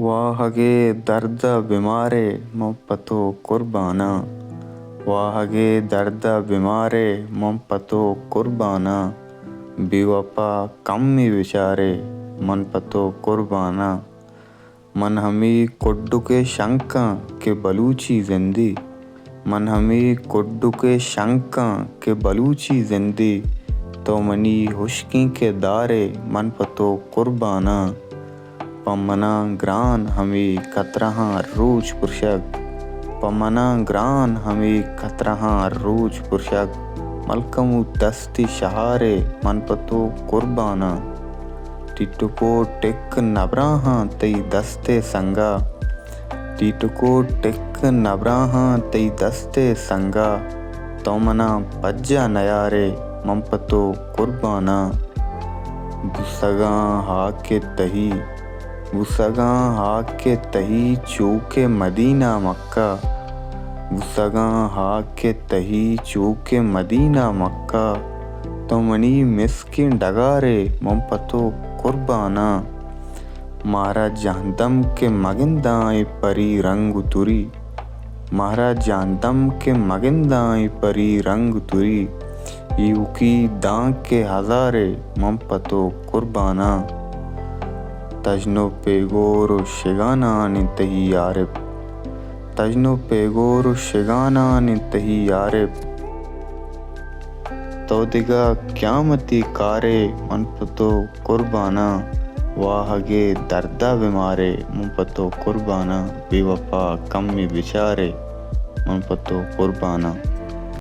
वाहगे दर्द बीमारे मोहब्बतो कुर्बाना। वाहगे दर्द बीमारे मोहब्बतो कुर्बाना। बेवफा कम में विचारे मन पतो कुर्बाना। मन हमी कुड्डू के शंका के बलूची जिंदी। मन हमी कुड्डू के शंका के बलूची जिंदी। तो मनी हुश्की के दारे मन पतो कुर्बाना। पमना ग्रान हमी कतरहा रोज पुरशक। पमना ग्रान हमी कतरहा रोज पुरशक। मलकमु दस्ती शहारे मन पतो कुर्बाना। टिटको टिक नबराहा तई दस्ते संगा। टिटको टिक नबराहा तई दस्ते संगा। तो मना पज्जा नयारे मन पतो कुर्बाना। बुसगा हाके तही बुसगा हाके तही चूके मदीना मक्का। बुसगा हाके तही चूके मदीना मक्का। तो मनी मिस्किन डगारे मन पतो कुर्बाना। मारा जहदम के मगिंदाई परी रंग तुरी। मारा जहदम के मगिंदाई परी रंग तुरी। यूकी दांग के हजारे मन पतो कुर्बाना। तजनो पेगोरो शिगाना नितही यारिब। तजनो पेगोरो शिगाना नितही यारिब। तो दिगा क्यामती कारे मन पतो कुर्बाना। वाहगे दर्दा बीमारे मन पतो कुर्बाना। बेवफा कम में बिचारे मन पतो कुर्बाना।